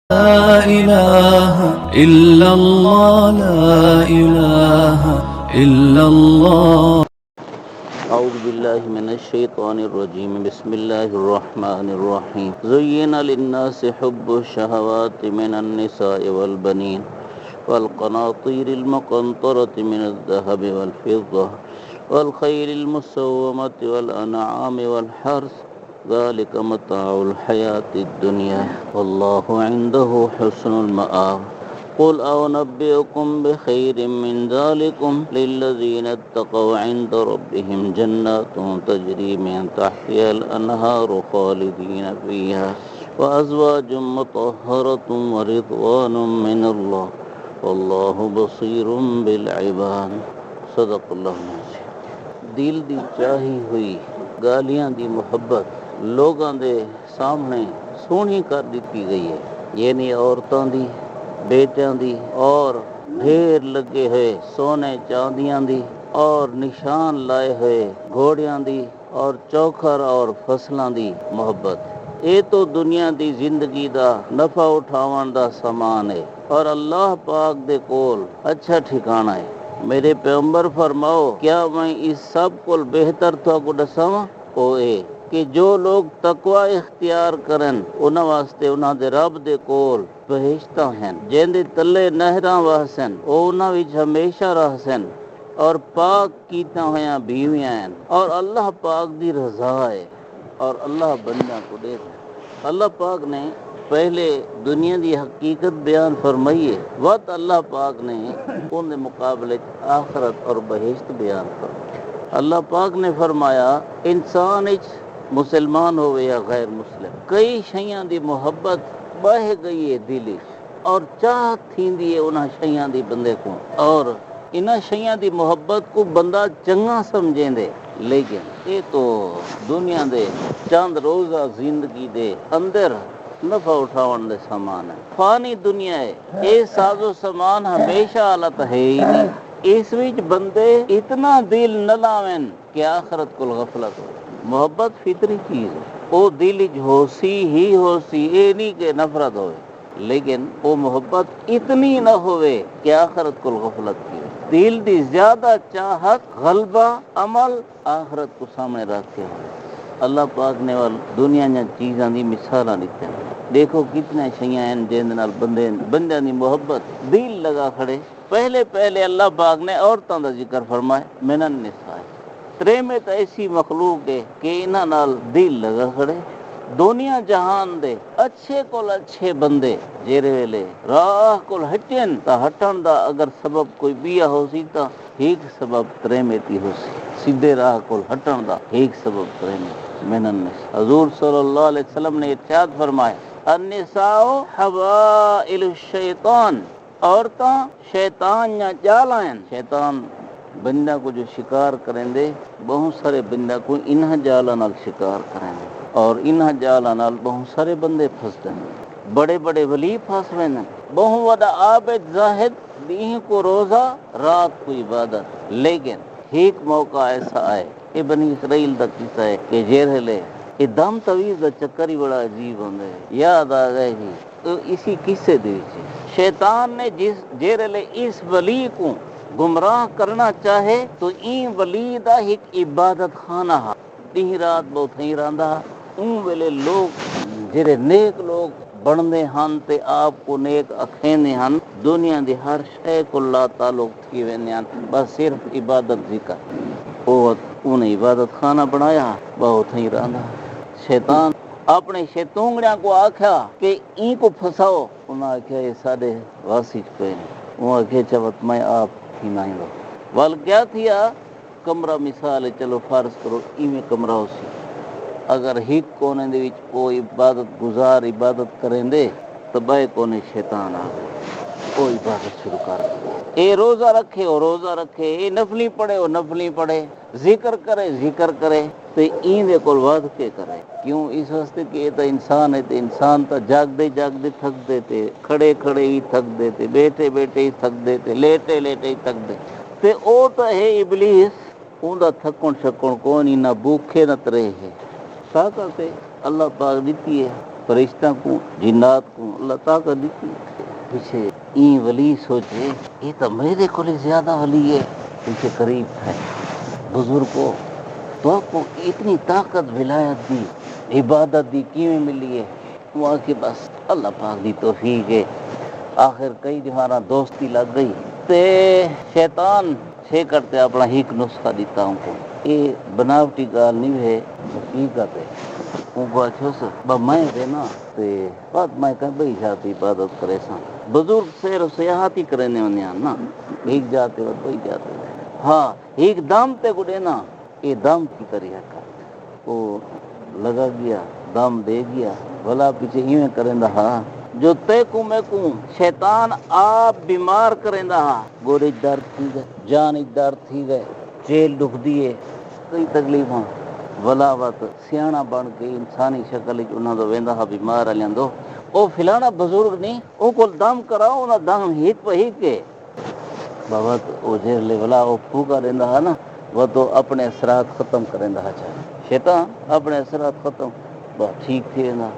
لا إله إلا الله لا إله إلا الله. أعوذ بالله من الشيطان الرجيم. بسم الله الرحمن الرحيم. زين للناس حب الشهوات من النساء والبنين والقناطير المقنطرة من الذهب والفضة والخيل المسومة والأنعام والحرث ذلك متاع الحياة الدنيا والله عنده حسن المآب. قل أنبئكم بخير من ذلكم للذين اتقوا عند ربهم جنات تجري من تحتها الأنهار خالدين فيها وأزواج مطهرة ورضوان من الله والله بصير بالعباد. صدق اللہ العظیم. دل دی چاہی ہوئی گالیاں دی محبت لوگاں دے سامنے سونی کر دیتی گئی ہے، یعنی عورتوں دی، بیٹیاں دی اور ڈھیر لگے ہوئے سونے چاندیاں دی اور نشان لائے ہوئے گھوڑیاں دی اور چوکھر اور فصلاں دی محبت. یہ تو دنیا دی زندگی دا نفع اٹھاون دا سامان ہے اور اللہ پاک دے کول اچھا ٹھکانہ ہے. میرے پیغمبر فرماؤ کیا میں اس سب کو بہتر تو کو دساں او اے کہ جو لوگ تقوی اختیار کرن انہاں واسطے انہاں دے رب دے کول بہشتاں ہیں جن دے تلے نہراں وہسن او انہاں وچ ہمیشہ رہسن اور پاک کیتا ہویاں بیویاں ہیں اور اللہ پاک دی رضا ہے اور اللہ بندہ کو دے. اللہ پاک نے پہلے دنیا دی حقیقت بیان فرمائی ہے، وقت اللہ پاک نے ان دے مقابلے آخرت اور بہشت بیان فرمائی. اللہ پاک نے فرمایا انسان مسلمان ہوئے یا غیر مسلم کئی شیاں دی محبت بہ گئی ہے دل اور چاہت تھیندی ہے انہاں شیاں دی بندے کو اور انہاں شیاں دی محبت کو بندہ چنگا سمجھیں دے، لیکن یہ تو دنیا دے چند روزہ زندگی دے اندر نفع اٹھاون دے سامان ہے. فانی دنیا ہے، یہ ساز و سامان ہمیشہ حالت ہے ہی نہیں. اس وچ بندے اتنا دل نہ لاویں کہ آخرت کو غفلت ہو. محبت فطری چیز ہے، وہ دل وچ ہوسی ہی ہوسی، یہ نہیں کہ نفرت ہوئے، لیکن وہ محبت اتنی نہ ہوئے کہ آخرت کو غفلت کی. دل دی زیادہ چاہت غلبہ عمل آخرت کو سامنے رکھ کے ہوئے. اللہ پاک نے دنیا کی چیزاں دی مثالاں دتے ہیں. دیکھو کتنے شیاں ہیں جن نال بندے دی محبت دل لگا کھڑے. پہلے اللہ پاک نے عورتوں دا ذکر فرمایا من النساء. میں تو ایسی مخلوق ہے کہ انہاں نال دل لگا کھڑے. دنیا جہان دے اچھے کول اچھے بندے جیرے ویلے راہ کول ہٹن تا ہٹن دا اگر سبب کوئی بیا ہو سی تا ایک سبب تریمیتی ہو سی. سیدھے راہ کول ہٹن دا ایک سبب تریمیتی من النساء. حضور صلی اللہ علیہ وسلم نے ارشاد فرمایا النساء حوائل الشیطان. عورتاں شیطان یا جالاں ہیں. شیطان بندہ کو جو شکار کریں دے بہت سارے بندہ کو انہاں جالاں نال شکار کریں دے اور انہاں جالاں نال بہت سارے بندے پھس دیں. بڑے بڑے ولی پھس ویں. بہت وڈا عابد زاہد دین کو روزہ رات کو عبادت، لیکن ایک موقع ایسا آئے یہ بنی اسرائیل دا قصہ ہے کہ جیرہلے یہ دم تویز دا چکر ہی بڑا عجیب ہوندہ ہے. یاد آ گئے ہی تو اسی قصے دے شیطان نے جیرہلے اس ولی کو گمراہ کرنا چاہے تو این ولی دا ایک عبادت خانہ ہا تیہ رات بہت ہی راندہ. ان ویلے لوگ جڑے نیک لوگ بڑھنے ہن تے آپ کو نیک اکھینے ہن دنیا دی ہر شے کو لا تعلق تھی وینے ہن بس صرف عبادت ذکر. انہیں عبادت خانہ بنایا بہت ہی راندہ. شیطان اپنے شیطونگڑیاں کو آکھا کہ این کو پھساؤ. انہوں نے آکھا یہ سارے واسی چکے ہیں. وہ آکھے چوت میں آپ ہی نہیں دو وال کیا تھیا کمرہ مثال ہے. چلو فرض کرو ایویں کمرہ ہو سی اگر ہک کونے دے وچ کوئی عبادت گزار عبادت کریں دے تو بے کونے شیطان آ گئے وہ عبادت شروع کر دے. اے روزہ رکھے وہ روزہ رکھے، اے نفلی پڑھے وہ نفلی پڑھے، ذکر کرے تو این دے کول وعد کے کرے. کیوں؟ اس واسطے کہ یہ تو انسان ہے تو انسان تو جاگدے تھک دیتے، کھڑے ہی تھک دیتے، بیٹھے ہی تھک دیتے، لیٹے ہی تھک دیتے. تے او تو ہے ابلیس اون دا تھکن شکن کون نہ بھوکے نہ ترے ہے. طاقت اللہ پاک دیتی ہے فرشتہ کو جنات کو اللہ طاقت دیتی پیچھے این ولی سوچے یہ تو میرے کو زیادہ ولی ہے پیچھے قریب ہے بزرگ کو اتنی طاقت ولایت دی عبادت دی کیویں ملی ہے وہاں کے بس اللہ پاک دی توفیق ہے آخر کئی دفعہ دوستی لگ گئی تے شیطان چھے کرتے اپنا ایک نسخہ دیتا ہوں کو یہ بناوٹی گال نہیں ہے حقیقت ہے ان کو اچھو سے میں دے نا تے بات میں کہیں بھئی جاتی عبادت کرے سا بزرگ سیر و سیاحتی کرنے ہونے نا ایک جاتے اور بھئی جاتے ہاں ایک دم تے گڑے نا یہ دم کی طریقہ کا وہ لگا گیا دم دے گیا بھلا پیچھے ایویں کریں رہا جو تے کو میں کو شیطان آپ بیمار کریں رہا گورے درد تھی گئے جان درد تھی گئے جیل دکھ دیے کئی تکلیفاں ولاوت سیاح بن کے انسانی شکل انہوں تو وہدا بیمار لیندو وہ فلانا بزرگ نہیں وہ کو دم کراؤ انہاں دم ہیت پہ ہی کے بابا وہ جیلے ولا وہ پھوکا رہندا ہے نا وہ تو اپنے اثرات ختم کریں رہا چاہے شیطان اپنے اثرات ختم بس ٹھیک تھی نا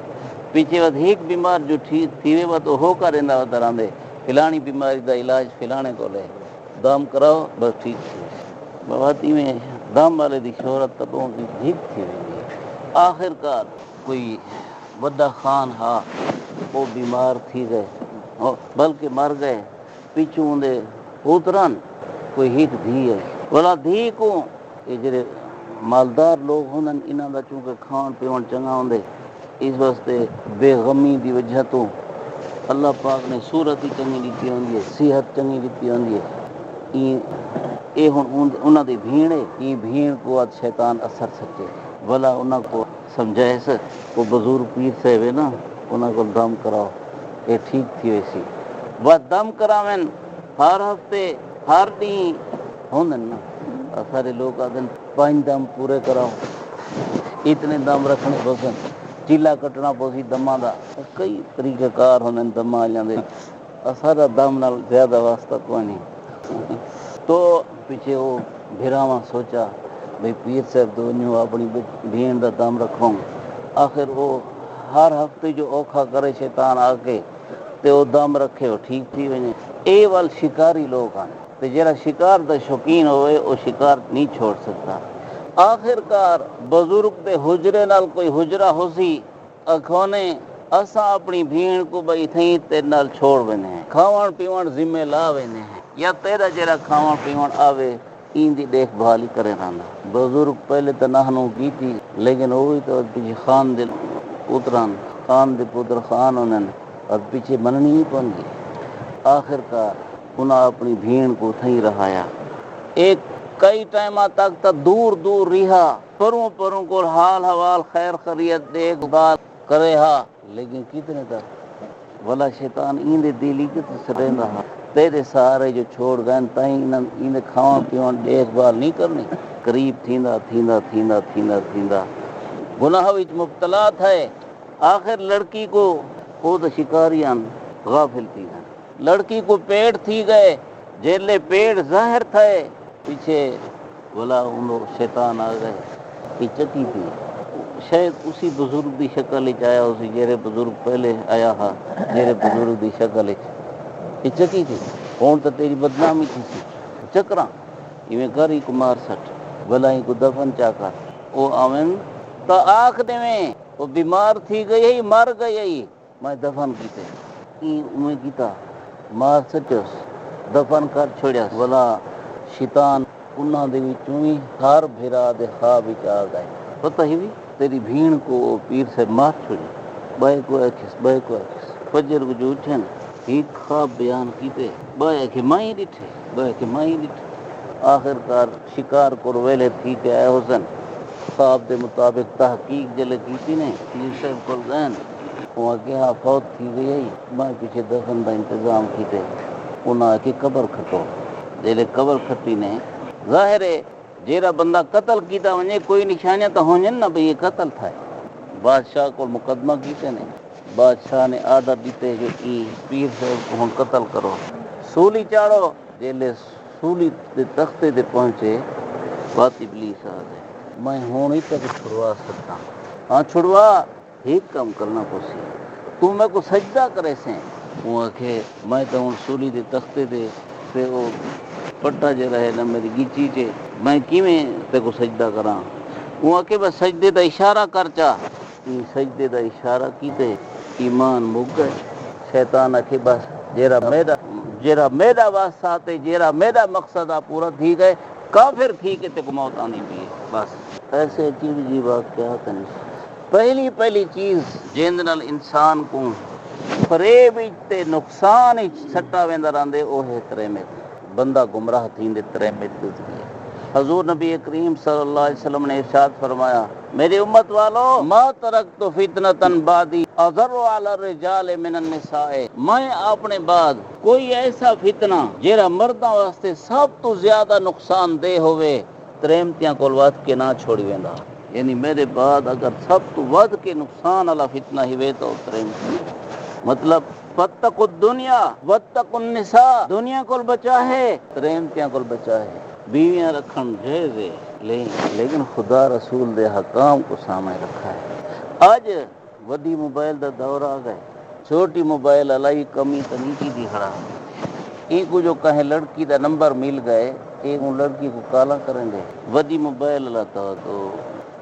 پیچھے وقت ایک بیمار جو ٹھیک تھی وہ تو ہو کر رہندا دران دے فلانی بیماری دا علاج فلانے کو لے دم کراؤ بس ٹھیک تھی بابا میں دم والے دی شہرت تبوں کی ٹھیک تھی ویندی آخر کار کوئی بڑا خان ہا وہ بیمار تھی گئے بلکہ مر گئے پیچھوں دے پوتران کوئی ہیت دھی ہے بولا دھی کو یہ جڑے مالدار لوگ ہوں انہاں دا چونکہ کھان پیون چنگا ہوندے اس واسطے بے غمی دی وجہ تو اللہ پاک نے صورت ہی چنگی دیتی ہوندی ہے صحت چنگی دیتی ہوندی ہے یہ ہوں انہاں دی بھیڑ ہے یہ بھیڑ کو آج شیطان اثر سکے بھلا انہاں کو سمجھائے سے وہ بزرگ پیر صاحب ہے نا انہاں کو دم کراؤ یہ ٹھیک تھی ویسی بس دم کراویں ہر ہفتے ہر دن ہوں نا سارے لوگ آتے 5 دم پورے کراؤ اتنے دم رکھنے پسن چیلا کٹنا پوسی دماں دا کئی طریقہ کار ہونے دماں آ جاندے سارا دم نال زیادہ واسطہ کوئی نہیں تو پیچھے وہ بھیراواں سوچا بھئی پیر صاحب تو انہوں اپنی بھین دا دم رکھوں آخر وہ ہر ہفتے جو اوکھا کرے شیطان آ کے تے وہ دم رکھے وہ ٹھیک تھی ونے اے وال شکاری لوگ ہیں تے جڑا شکار دا شوقین ہوئے وہ شکار نہیں چھوڑ سکتا آخر کار بزرگ دے حجرے نال کوئی حجرہ ہو سی اکھونے اساں اپنی بھیڑ کو بھئی تھیں تیرے نال چھوڑ وینے ہیں کھاون پیون ذمہ لا وینے ہیں یا تیرا جڑا کھاون پیون آوے این دی دیکھ بھال ہی کرے رہنا بزرگ پہلے تو نہنو کی تھی لیکن وہی تو پیچھے خان دے پتران خان دے پتر خان انہوں نے اور پیچھے مننی ہی پن گئی آخر کار انہاں اپنی بھیڑ کو تھیں رہایا ایک کئی ٹائمہ تک تا دور دور رہا پروں کو حال حوال خیر خریت دیکھ بھال کرے ہا لیکن کتنے تک ولا شیطان این دے دلی کتے سرین رہا تیرے سارے جو چھوڑ گئے تائیں این دے کھاون پیون دیکھ بھال نہیں کرنی قریب تھیندا گناہ وچ مبتلا تھے آخر لڑکی کو وہ تو شکاریاں غافل تھی گئے لڑکی کو پیٹ تھی گئے جیلے پیٹ ظاہر تھے پیچھے بولا ان لوگ شیطان آ گئے یہ چکی تھی شاید اسی بزرگ دی شکل آیا اسی جیرے بزرگ پہلے آیا ہا جیرے بزرگ دی شکل یہ چکی تھی کون تو تیری بدنامی تھی سی چکراں یہ گھر ہی کمار سٹ بلائی کو دفن چا کر وہ آمن تو آنکھ دے میں وہ بیمار تھی گئی مر گئی میں دفن کیتے میں کیتا مار سٹس دفن کر چھوڑیا بلا شیطان انہاں دے وچوں ہی ہر بھرا دے خواب وچ آ گئے پتہ ہی بھی تیری بھیڑ کو پیر سے مار چھوڑی بے کو فجر کو جو اٹھے ایک خواب بیان کیتے بے مائی ڈٹھے آخر کار شکار کو ویلے تھی کہ اے حسن خواب دے مطابق تحقیق جلے کیتی نے پیر صاحب کول گئن وہاں کہ فوت تھی گئی میں پیچھے دفن دا انتظام کیتے انہاں کی قبر کھٹو جیلے قبر کھٹی نے ظاہر ہے جیرا بندہ قتل کیتا ونجے کوئی نشانیاں تو ہونجن نا بھئی یہ قتل تھا بادشاہ کو مقدمہ کیتے نے بادشاہ نے آرڈر دیتے جو پیر صاحب کو ہم قتل کرو سولی چاڑو جیلے سولی دے تختے دے پہنچے بات ابلیس آ گئے میں ہوں ہی تک چھڑوا سکتا ہاں چھڑوا ایک کام کرنا پوسی تو میں کو سجدہ کرے سے وہ آکھے میں تو ہوں سولی دے تختے دے تے وہ پٹا جے رہے نا میری گیچی چے میں کیویں تے کو سجدہ کراں وہ آکھے بس سجدے دا اشارہ کر چا سجدے دا اشارہ کیتے ایمان مک گئے شیطان آکھے بس جیرا میرا واسطہ تے جیرا میرا مقصد آ پورا تھی گئے کافر تھی کہ تے کو موت آنی بھی بس ایسے عجیب عجیب واقعات ہیں پہلی چیز جیند نال انسان کو فریب تے نقصان سٹا ویندا رہندے او ہے تریمت بندہ گمراہ تھیندے تریمت گزری حضور نبی کریم صلی اللہ علیہ وسلم نے ارشاد فرمایا میری امت والو ما ترکت فتنتن بعدی اضر علی الرجال من النساء میں اپنے بعد کوئی ایسا فتنہ جیڑا مرداں واسطے سب تو زیادہ نقصان دہ ہوئے تریمتیاں کول ود کے نہ چھوڑی ویندا یعنی میرے بعد اگر سب تو ود کے نقصان والا فتنہ ہوئے تو تریمتی مطلب فتقوا الدنیا واتقوا النساء دنیا کول بچا ہے تریمتیاں کول بچا ہے بیویاں رکھن جائز ہے لیکن خدا رسول دے حکام کو سامنے رکھا ہے آج وڈی موبائل دا دور آ گئے چھوٹی موبائل علائی کمی تنیکی دی کھڑا ایک کو جو کہیں لڑکی دا نمبر مل گئے ایک لڑکی کو کالا کریں گے وڈی موبائل لاتا تو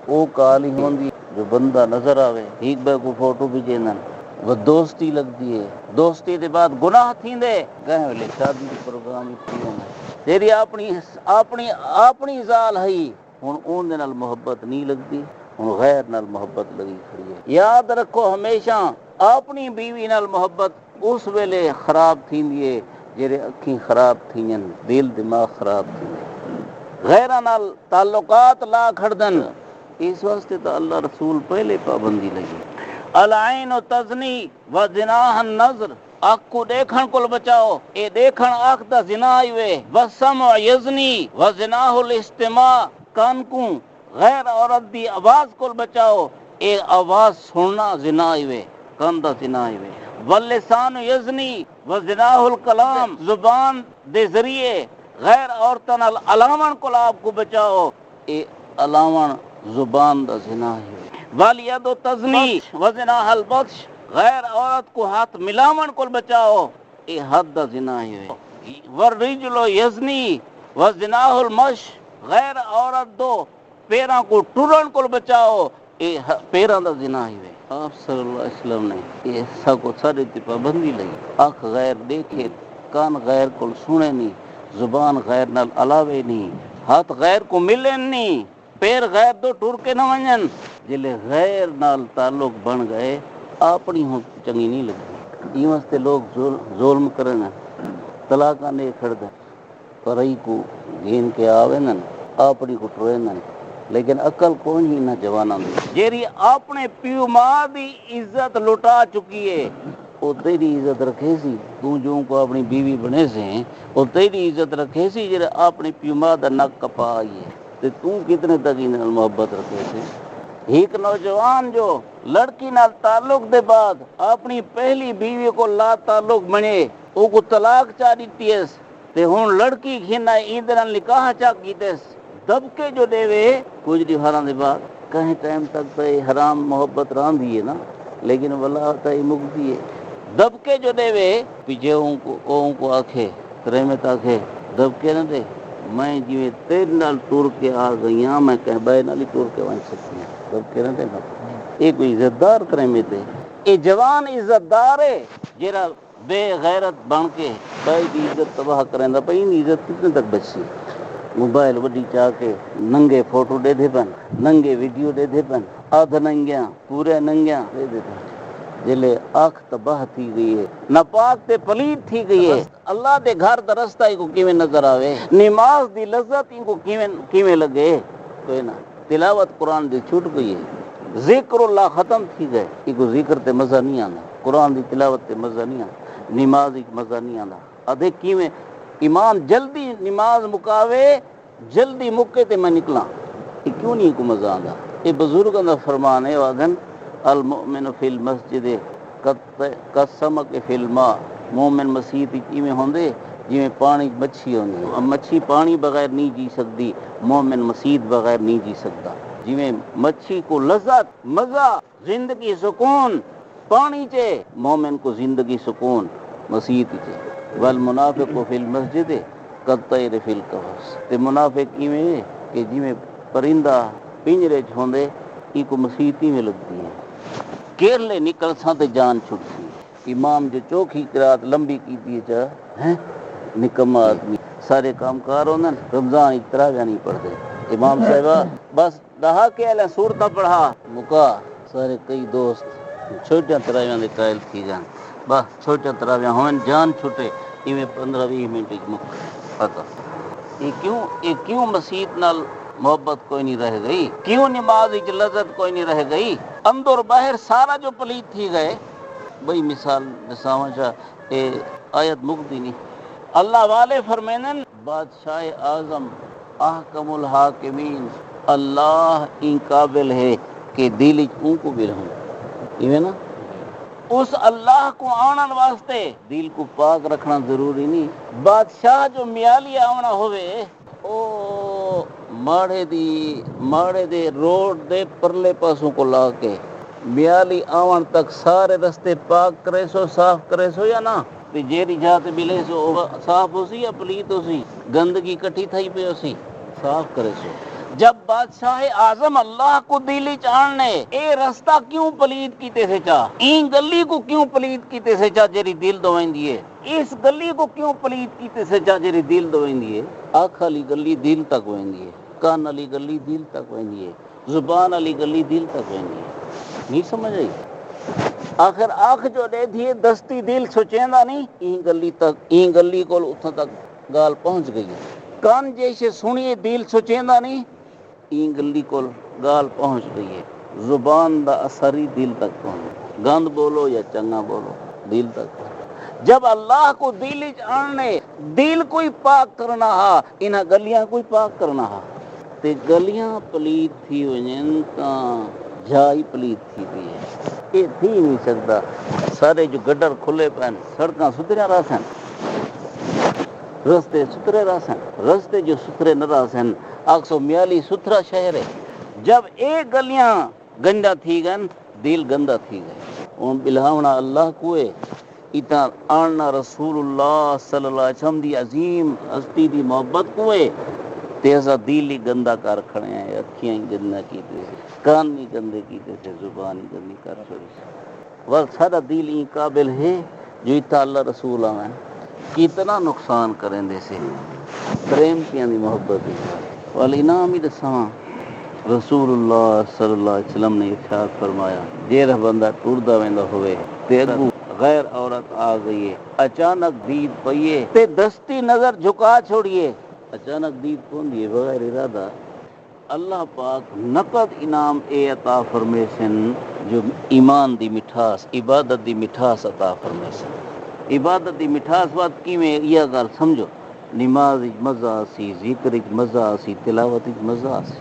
وہ کال ہی ہوندی جو بندہ نظر آوے ایک بے کو فوٹو بھی جینن وہ دوستی لگتی ہے دوستی دے بعد گناہ تھیندے کہیں ویلے شادی کے پروگرام کی ہونا تیری اپنی ذال ہے ہن اون دے نال محبت نہیں لگتی ہن غیر نال محبت لگی کھڑی ہے یاد رکھو ہمیشہ اپنی بیوی نال محبت اس ویلے خراب تھیندی ہے جڑے اکھیں خراب تھیئن دل دماغ خراب تھیندے غیراں نال تعلقات لا کھڑدن اس واسطے تو اللہ رسول پہلے پابندی لگی العین تزنی و زناہ النظر آنکھ کو دیکھن کل بچاؤ اے دیکھن آنکھ دا زنا ہوئے والسمع یزنی و زناہ الاستماع کان کو غیر عورت دی آواز کل بچاؤ اے آواز سننا زنا ہوئے کان دا زنا ہوئے واللسان یزنی و زناہ الکلام زبان دے ذریعے غیر عورتن الالاون کل آپ کو بچاؤ اے الاون زبان دا زنا ہوئے والید تزنی و زناہ البطش غیر عورت کو ہاتھ ملاون کو بچاؤ اے حد دا زنا ہوئے والرجل یزنی و زناہ المش غیر عورت دو پیراں کو ٹرن کو بچاؤ اے پیراں دا زنا ہوئے آپ صلی اللہ علیہ وسلم نے ایسا کو سارے تی پابندی لگی آنکھ غیر دیکھے کان غیر کو سنے نہیں زبان غیر نال علاوے نہیں ہاتھ غیر کو ملے نہیں پیر غیر دو ٹر کے نہ ونجن جلے غیر نال تعلق بن گئے اپنی ہوں چنگی نہیں لگتی یہ واسطے لوگ ظلم کرن طلاقاں نے کھڑ دیں پرئی کو گین کے آوے نن اپنی کو ٹروے نن لیکن عقل کون ہی نہ جواناں دی جیری اپنے پیو ماں دی عزت لٹا چکی ہے وہ تیری عزت رکھے سی تو جو کو اپنی بیوی بنے سے وہ تیری عزت رکھے سی جڑے اپنی پیو ماں دا نک کپا آئی ہے تے تو کتنے تک ان محبت رکھے سے ایک نوجوان جو لڑکی نال تعلق دے بعد اپنی پہلی بیوی کو لا تعلق بنے او کو طلاق چا دیتی ہے تے ہن لڑکی کھینا ایندے نال نکاح چا کیتس دبکے جو دے وے کچھ دیہاراں دے بعد کہیں ٹائم تک تے حرام محبت راندی ہے نا لیکن واللہ تے مکتی ہے دبکے جو دے وے پیچھے اون کو آکھے تریمت آکھے دبکے نہ دے میں جی تیرے نال ٹور کے آ گئی ہاں میں کہیں بے نال ہی ٹور کے ون سکتی ہوں دبکے نہ دے یہ کوئی عزت دار تریمت ہے یہ جوان عزت دار ہے جیرا بے غیرت بن کے بے دی عزت تباہ کریندا پئی ان عزت کتنے تک بچی موبائل وڈی چاہ کے ننگے فوٹو دے دے پن ننگے ویڈیو دے دے پن آدھ ننگیاں پورے ننگیاں دے دے پن جلے آنکھ تباہ تھی گئی ہے ناپاک تے پلید تھی گئی ہے اللہ دے گھر دا رستہ ان کو کیویں نظر آوے نماز دی لذت ان کو کیویں لگے کوئی نہ تلاوت قرآن دی چھوٹ گئی ہے ذکر اللہ ختم تھی گئے ان کو ذکر تے مزہ نہیں آنا قرآن دی تلاوت تے مزہ نہیں آنا نماز دی مزہ نہیں آنا ادھے کیویں امام جلدی نماز مکاوے جلدی مکے تے میں نکلاں یہ کیوں نہیں کو مزہ آندا یہ بزرگاں دا فرمان ہے واگن المؤمن فی المسجد کالسمک فی الماء مومن مسیح کیویں ہوندے جویں پانی مچھی ہوندی مچھی پانی بغیر نہیں جی سکتی مومن مسیح بغیر نہیں جی سکتا جی میں مچھی کو لذت مزہ زندگی سکون پانی چے مومن کو زندگی سکون مسیت چے والمنافق فی المسجد کالطیر فی القفص تے منافق ایویں کہ جی میں پرندہ پنجرے چ ہوندے ای کو مسیتی میں لگتی ہے کیرلے نکل ساں تے جان چھٹتی امام جو چوکھی قرات لمبی کیتی ہے ہیں نکما آدمی سارے کام کار ہوندے رمضان اترا جا نہیں پڑھتے امام صاحبہ بس دہا کے لے سورتہ پڑھا مکا سارے کئی دوست چھوٹیاں تراویاں دے قائل تھی جان بس چھوٹیاں تراویاں ہوئن جان چھٹے ایویں 15-20 منٹ مک پتہ یہ کیوں مسیت نال محبت کوئی نہیں رہ گئی کیوں نماز وچ لذت کوئی نہیں رہ گئی اندر باہر سارا جو پلیت تھی گئے بئی مثال دساواں چا اے آیت مکتی نہیں اللہ والے فرمینن بادشاہ اعظم احکم الحاکمین اللہ ان قابل ہے کہ دل اون کو بھی رہوں ایویں نا اس اللہ کو آنن واسطے دل کو پاک رکھنا ضروری نہیں بادشاہ جو میالی آونا ہوئے او ماڑے دے روڈ دے پرلے پاسوں کو لا کے میالی آون تک سارے رستے پاک کرے سو صاف کرے سو یا نہ تے جیڑی جات ملے سو صاف ہو سی یا پلیت ہو سی گندگی کٹھی تھئی پی ہو سی صاف کرے سو جب بادشاہ اعظم اللہ کو دلی چاہنے اے رستہ کیوں پلید کیتے سے چاہ این گلی کو کیوں پلید کیتے سے چاہ جیری دل دوائیں دیئے اس گلی کو کیوں پلید کیتے سے چاہ جیری دل دوائیں دیئے آنکھ علی گلی دل تک وائیں دیئے کان علی گلی دل تک وائیں دیئے زبان علی گلی دل تک وائیں دیئے نہیں سمجھ آئی آخر آنکھ جو دے دیئے دستی دل سوچیندہ نہیں این گلی کو اتھا تک گال پہنچ گئی کان جیسے سنیے دل سوچیندہ نہیں این گلی کو گال پہنچ گئی ہے زبان دا اثری دل تک پہنچ گند بولو یا چنگا بولو دل تک پہنچ جب اللہ کو دل آنے دل کوئی پاک کرنا ہا انہاں گلیاں کوئی پاک کرنا ہا تے گلیاں پلیت تھی وجن تاں جائی پلیت تھی بھی ہے یہ تھی نہیں سکتا سارے جو گڈر کھلے پہن سڑکاں ستھریاں رہ سن رستے ستھرے رہ سن رستے جو ستھرے نہ رہ سن آکسو میالی ستھرا شہر ہے جب ایک گلیاں گندا تھی گن دل گندا تھی گئے اون بلہاونا اللہ کوئے اتنا آننا رسول اللہ صلی اللہ علیہ وسلم دی عظیم ہستی دی محبت کوئے تیزا دل ہی گندا کر کھڑے ہیں اکھیاں ہی گندا کیتے سے کان نہیں گندے کیتے سے زبان ہی گندی کر چھوڑی سے وقت سارا دل ہی قابل ہے جو اتنا اللہ رسول آمین کتنا نقصان کریں دے سے پریم کیاں دی محبت دی والانام ہی دساں رسول اللہ صلی اللہ علیہ وسلم نے ارشاد فرمایا جیڑا بندہ ٹردا ویندا ہوئے تے اگوں غیر عورت آ گئی ہے اچانک دید پئیے تے دستی نظر جھکا چھوڑیے اچانک دید کون دیے بغیر ارادہ اللہ پاک نقد انعام اے عطا فرمیسن جو ایمان دی مٹھاس عبادت دی مٹھاس عطا فرمیسن عبادت دی مٹھاس وقت کی میں یہ گل سمجھو نماز مزہ سی ذکر مزہ سی تلاوت مزہ سی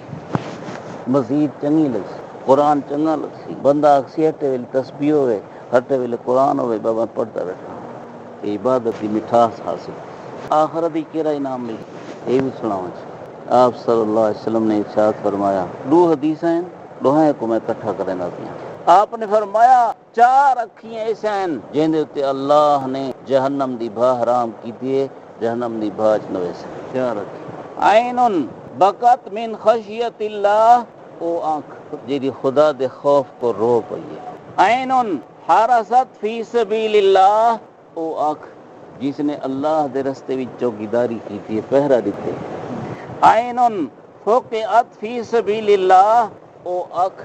مزید چنگی لگ سی قرآن چنگا لگ سی بندہ اکسی ہٹے ویلے تسبیح ہوئے ہٹے ویلے قرآن ہوئے بابا پڑھتا بیٹھا عبادت دی مٹھاس حاصل آخرت دی کیڑا انعام مل یہ بھی سناواں آپ صلی اللہ علیہ وسلم نے ارشاد فرمایا دو حدیث ہیں دوہیں کو میں اکٹھا کریں دیا آپ نے فرمایا 4 اکھیاں ایسے ہیں جن دے تے اللہ نے جہنم دی بھا حرام کی دیے جہنم دی بھاج نوے سے 4 اکھیاں عین بکت من خشیت اللہ او آنکھ جیدی خدا دے خوف کو رو پئی ہے عین حرست فی سبیل اللہ او آنکھ جس نے اللہ دے رستے وچ چوکیداری کی تھی پہرا دیتے عین فقعت فی سبیل اللہ او آنکھ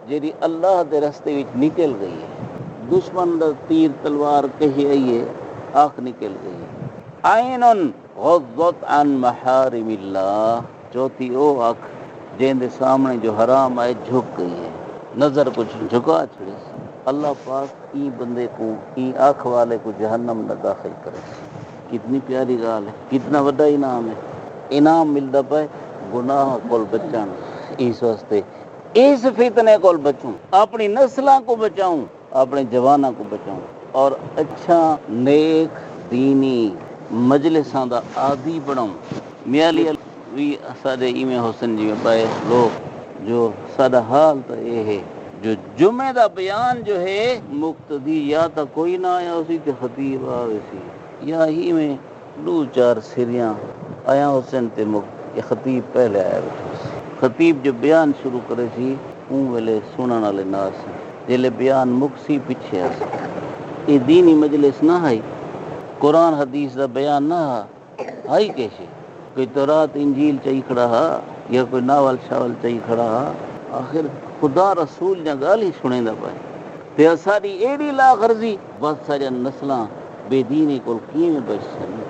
جیدی اللہ دے رستے وچ نکل گئی ہے دشمن دا تیر تلوار کہی آئیے آنکھ نکل گئی ہے عین غضت عن محارم اللہ چوتھی او آنکھ جن دے سامنے جو حرام آئے جھک گئی ہے نظر کچھ جھکا چھڑی اللہ پاک ای بندے کو ای آنکھ والے کو جہنم نہ داخل کرے کتنی پیاری گال ہے کتنا بڑا انعام ہے انعام ملتا پائے گناہ کول بچن اس واسطے اس فتنے کول بچوں اپنی نسلاں کو بچاؤں اپنے جواناں کو بچاؤں اور اچھا نیک دینی مجلساں دا عادی بناؤں میاں علی بھی سارے ایویں حسن جی میں پائے لوگ جو سدا حال تو یہ ہے جو جمعے دا بیان جو ہے مقتدی یا تو کوئی نہ آیا اسی تے خطیب آوے سی یا ہی میں دو چار سریاں آیا حسین تے یہ خطیب پہلے آیا بیٹھا سی خطیب جو بیان شروع کرے سی اون ویلے سنن والے ناس جلے بیان مکسی پیچھے آ یہ دینی مجلس نہ ہے قرآن حدیث دا بیان نہ آئی کیسے کوئی تورات انجیل چاہی کھڑا ہا یا کوئی ناول شاول چاہی کھڑا ہا آخر خدا رسول جا گال ہی سنے دا پائے تے ساری ایڑی لا غرضی بس سارے نسلاں بے دینی کول کیویں بچسن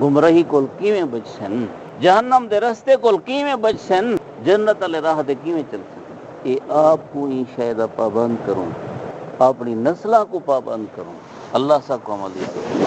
گمراہی کول کیویں بچسن جہنم دے رستے کول کیویں بچسن جنت والے راہ تے کیویں چل سکن یہ آپ کو ہی شاید پابند کروں اپنی نسلہ کو پابند کروں اللہ سا کو عمل دیا